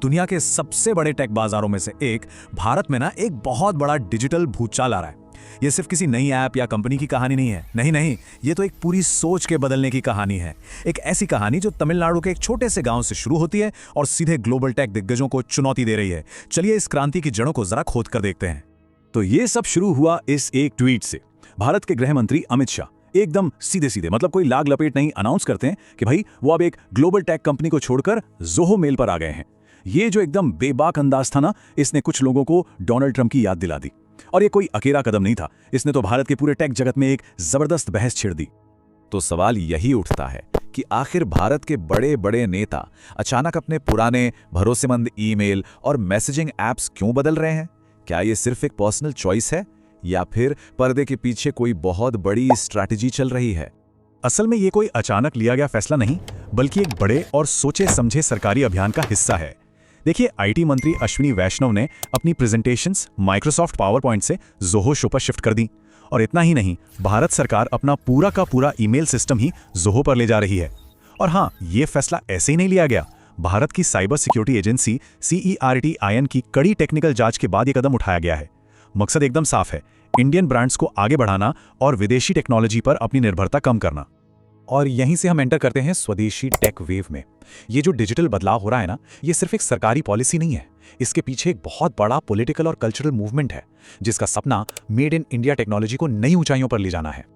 दुनिया के सबसे बड़े टेक बाजारों में से एक भारत में ना एक बहुत बड़ा डिजिटल भूचाल आ रहा है। ये सिर्फ किसी नई ऐप या कंपनी की कहानी नहीं है, नहीं, ये तो एक पूरी सोच के बदलने की कहानी है। एक ऐसी कहानी जो तमिलनाडु के एक छोटे से गांव से शुरू होती है और सीधे ग्लोबल टेक दिग्गजों को चुनौती दे रही है। चलिए इस क्रांति की जड़ों को जरा खोद कर देखते हैं। तो ये सब शुरू हुआ इस एक ट्वीट से। भारत के गृह मंत्री अमित शाह एकदम सीधे सीधे, मतलब कोई लाग लपेट नहीं, अनाउंस करते हैं कि भाई वो अब एक ग्लोबल टेक कंपनी को छोड़कर ज़ोहो मेल पर आ गए हैं। ये जो एकदम बेबाक अंदाज था ना, इसने कुछ लोगों को डोनाल्ड ट्रंप की याद दिला दी। और ये कोई अकेला कदम नहीं था, इसने तो भारत के पूरे टेक जगत में एक जबरदस्त बहस छेड़ दी। तो सवाल यही उठता है कि आखिर भारत के बड़े बड़े नेता अचानक अपने पुराने भरोसेमंद ईमेल और मैसेजिंग ऐप्स क्यों बदल रहे हैं? क्या ये सिर्फ एक पर्सनल चॉइस है या फिर पर्दे के पीछे कोई बहुत बड़ी स्ट्रैटेजी चल रही है? असल में ये कोई अचानक लिया गया फैसला नहीं, बल्कि एक बड़े और सोचे समझे सरकारी अभियान का हिस्सा है। देखिए, आईटी मंत्री अश्विनी वैष्णव ने अपनी प्रेजेंटेशंस माइक्रोसॉफ्ट पावर पॉइंट से ज़ोहो शो पर शिफ्ट कर दी। और इतना ही नहीं, भारत सरकार अपना पूरा का पूरा ईमेल सिस्टम ही ज़ोहो पर ले जा रही है। और हाँ, ये फैसला ऐसे ही नहीं लिया गया। भारत की साइबर सिक्योरिटी एजेंसी CERT-IN की कड़ी टेक्निकल जांच के बाद ये कदम उठाया गया है। मकसद एकदम साफ है, इंडियन ब्रांड्स को आगे बढ़ाना और विदेशी टेक्नोलॉजी पर अपनी निर्भरता कम करना। और यहीं से हम एंटर करते हैं स्वदेशी टेक वेव में। ये जो डिजिटल बदलाव हो रहा है ना, ये सिर्फ एक सरकारी पॉलिसी नहीं है, इसके पीछे एक बहुत बड़ा पॉलिटिकल और कल्चरल मूवमेंट है, जिसका सपना मेड इन इंडिया टेक्नोलॉजी को नई ऊंचाइयों पर ले जाना है।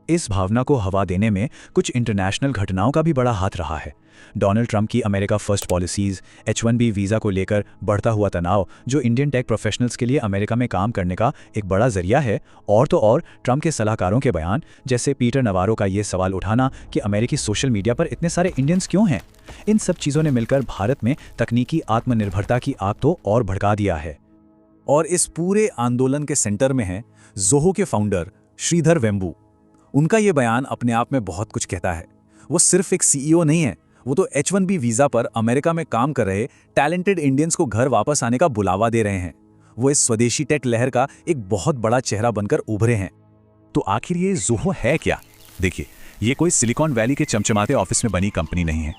इस भावना को हवा देने में कुछ इंटरनेशनल घटनाओं का भी बड़ा हाथ रहा है। डोनाल्ड ट्रंप की America first policies, H-1B visa को लेकर बढ़ता हुआ तनाव, जो इंडियन टेक प्रोफेशनल्स के लिए अमेरिका में काम करने का एक बड़ा जरिया है। और तो और ट्रंप के सलाहकारों के बयान, जैसे पीटर नवारो का ये सवाल उठाना कि अमेरिकी सोशल मीडिया पर इतने सारे इंडियंस क्यों हैं। इन सब चीज़ों ने मिलकर भारत में तकनीकी आत्मनिर्भरता की आग तो और भड़का दिया है। और इस पूरे आंदोलन के सेंटर में है ज़ोहो के फाउंडर श्रीधर वेम्बू। उनका ये बयान अपने आप में बहुत कुछ कहता है। वो सिर्फ एक CEO नहीं है, वो तो H-1B वीज़ा पर अमेरिका में काम कर रहे टैलेंटेड इंडियंस को घर वापस आने का बुलावा दे रहे हैं। वो इस स्वदेशी टेक लहर का एक बहुत बड़ा चेहरा बनकर उभरे हैं। तो आखिर ये ज़ोहो है क्या? देखिए, ये कोई सिलिकॉन वैली के चमचमाते ऑफिस में बनी कंपनी नहीं है।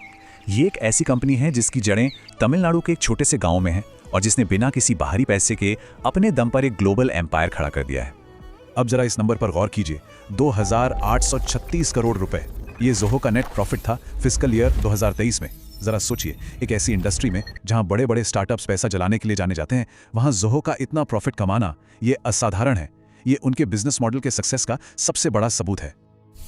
ये एक ऐसी कंपनी है जिसकी जड़ें तमिलनाडु के एक छोटे से गाँव में हैं और जिसने बिना किसी बाहरी पैसे के अपने दम पर एक ग्लोबल एम्पायर खड़ा कर दिया है। अब जरा इस नंबर पर गौर कीजिए, 2836 करोड़ रुपए ये ज़ोहो का नेट प्रॉफिट था फिस्कल ईयर 2023 में। जरा सोचिए, एक ऐसी इंडस्ट्री में जहां बड़े बड़े स्टार्टअप्स पैसा जलाने के लिए जाने जाते हैं, वहां ज़ोहो का इतना प्रॉफिट कमाना ये असाधारण है। ये उनके बिजनेस मॉडल के सक्सेस का सबसे बड़ा सबूत है।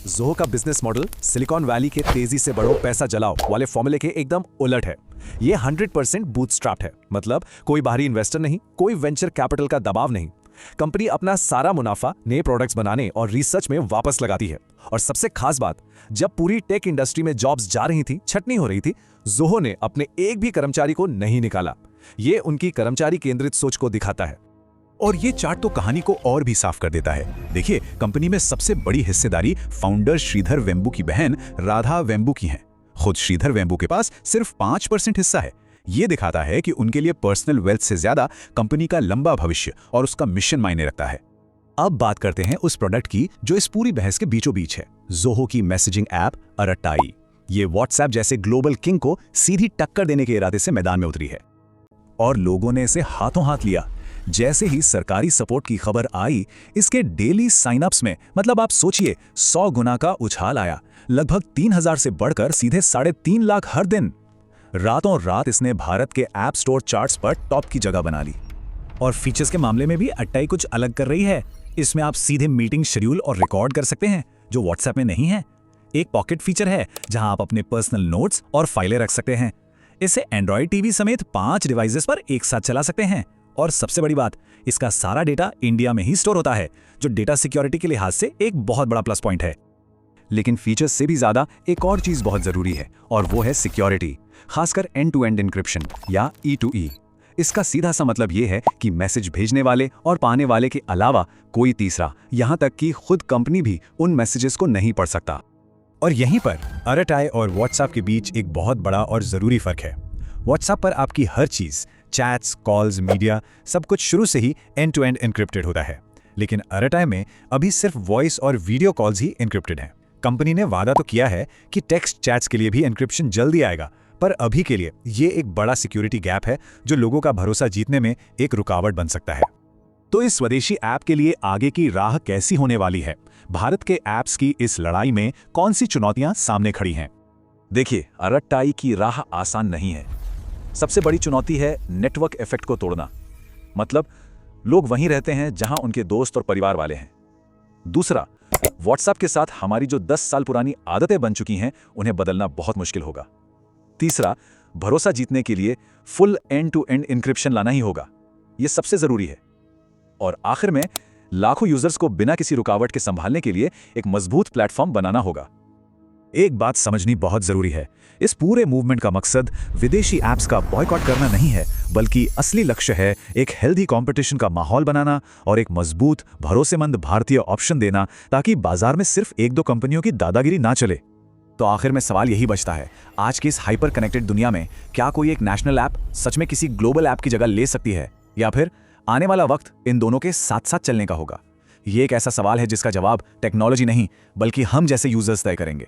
ज़ोहो का बिजनेस मॉडल सिलिकॉन वैली के तेजी से बढ़ो पैसा जलाओ वाले फॉर्मूले के एकदम उलट है। ये 100% बूटस्ट्रैप्ड है, मतलब कोई बाहरी इन्वेस्टर नहीं, कोई वेंचर कैपिटल का दबाव नहीं। कंपनी अपना सारा मुनाफा नए प्रोडक्ट्स बनाने और रिसर्च में वापस लगाती है। और सबसे खास बात, जब पूरी टेक इंडस्ट्री में जॉब्स जा रही थी, छटनी हो रही थी, ज़ोहो ने अपने एक भी कर्मचारी को नहीं निकाला। ये उनकी कर्मचारी केंद्रित सोच को दिखाता है। और ये चार्ट तो कहानी को और भी साफ कर देता है। देखिए, कंपनी में सबसे बड़ी हिस्सेदारी फाउंडर श्रीधर वेम्बू की बहन राधा वेम्बू की है। खुद श्रीधर वेम्बू के पास सिर्फ 5% हिस्सा है। ये दिखाता है कि उनके लिए पर्सनल वेल्थ से ज्यादा कंपनी का लंबा भविष्य और उसका मिशन मायने रखता है। अब बात करते हैं उस प्रोडक्ट की जो इस पूरी बहस के बीचों बीच है, ज़ोहो की मैसेजिंग ऐप अरट्टाई। ये व्हाट्सएप जैसे ग्लोबल किंग को सीधी टक्कर देने के इरादे से मैदान में उतरी है और लोगों ने इसे हाथों हाथ लिया। जैसे ही सरकारी सपोर्ट की खबर आई, इसके डेली साइनअप्स में, मतलब आप सोचिए, 100 गुना का उछाल आया। लगभग 3000 से बढ़कर सीधे 3.5 लाख हर दिन। रातों रात इसने भारत के ऐप स्टोर चार्ट्स पर टॉप की जगह बना ली। और फीचर्स के मामले में भी अट्टाई कुछ अलग कर रही है। इसमें आप सीधे मीटिंग शेड्यूल और रिकॉर्ड कर सकते हैं, जो व्हाट्सएप में नहीं है। एक पॉकेट फीचर है जहां आप अपने पर्सनल नोट्स और फाइलें रख सकते हैं। इसे एंड्रॉयड टीवी समेत 5 डिवाइसेस पर एक साथ चला सकते हैं। और सबसे बड़ी बात, इसका सारा डेटा इंडिया में ही स्टोर होता है, जो डेटा सिक्योरिटी के लिहाज से एक बहुत बड़ा प्लस पॉइंट है। लेकिन फीचर्स से भी ज्यादा एक और चीज बहुत जरूरी है, और वो है सिक्योरिटी, खासकर एंड टू एंड एन्क्रिप्शन या E2E। इसका सीधा सा मतलब ये है कि मैसेज भेजने वाले और पाने वाले के अलावा कोई तीसरा, यहां तक कि खुद कंपनी भी उन मैसेजेस को नहीं पढ़ सकता। और यहीं पर अरट्टाई और व्हाट्सएप के बीच एक बहुत बड़ा और जरूरी फर्क है। व्हाट्सएप पर आपकी हर चीज, चैट्स, कॉल्स, मीडिया, सब कुछ शुरू से ही एंड टू एंड एन्क्रिप्टेड होता है। लेकिन अरट्टाई में अभी सिर्फ वॉइस और वीडियो कॉल्स ही एन्क्रिप्टेड हैं। कंपनी ने वादा तो किया है कि टेक्स्ट चैट्स के लिए भी एन्क्रिप्शन जल्दी आएगा, पर अभी के लिए ये एक बड़ा सिक्योरिटी गैप है जो लोगों का भरोसा जीतने में एक रुकावट बन सकता है। तो इस स्वदेशी ऐप के लिए आगे की राह कैसी होने वाली है? भारत के ऐप्स की इस लड़ाई में कौन सी चुनौतियां सामने खड़ी हैं? देखिए, अरट्टाई की राह आसान नहीं है। सबसे बड़ी चुनौती है नेटवर्क इफेक्ट को तोड़ना। मतलब लोग वहीं रहते हैं जहां उनके दोस्त और परिवार वाले हैं। दूसरा, व्हाट्सएप के साथ हमारी जो 10 साल पुरानी आदतें बन चुकी हैं उन्हें बदलना बहुत मुश्किल होगा। तीसरा, भरोसा जीतने के लिए full end to end encryption लाना ही होगा। यह सबसे जरूरी है। और आखिर में लाखों यूजर्स को बिना किसी रुकावट के संभालने के लिए एक मजबूत प्लेटफॉर्म बनाना होगा। एक बात समझनी बहुत जरूरी है, इस पूरे मूवमेंट का मकसद विदेशी ऐप्स का बॉयकॉट करना नहीं है, बल्कि असली लक्ष्य है एक हेल्दी कंपटीशन का माहौल बनाना और एक मजबूत भरोसेमंद भारतीय ऑप्शन देना, ताकि बाजार में सिर्फ एक दो कंपनियों की दादागिरी ना चले। तो आखिर में सवाल यही बचता है, आज की इस हाइपर कनेक्टेड दुनिया में क्या कोई एक नेशनल ऐप सच में किसी ग्लोबल ऐप की जगह ले सकती है, या फिर आने वाला वक्त इन दोनों के साथ साथ चलने का होगा? ये एक ऐसा सवाल है जिसका जवाब टेक्नोलॉजी नहीं, बल्कि हम जैसे यूजर्स तय करेंगे।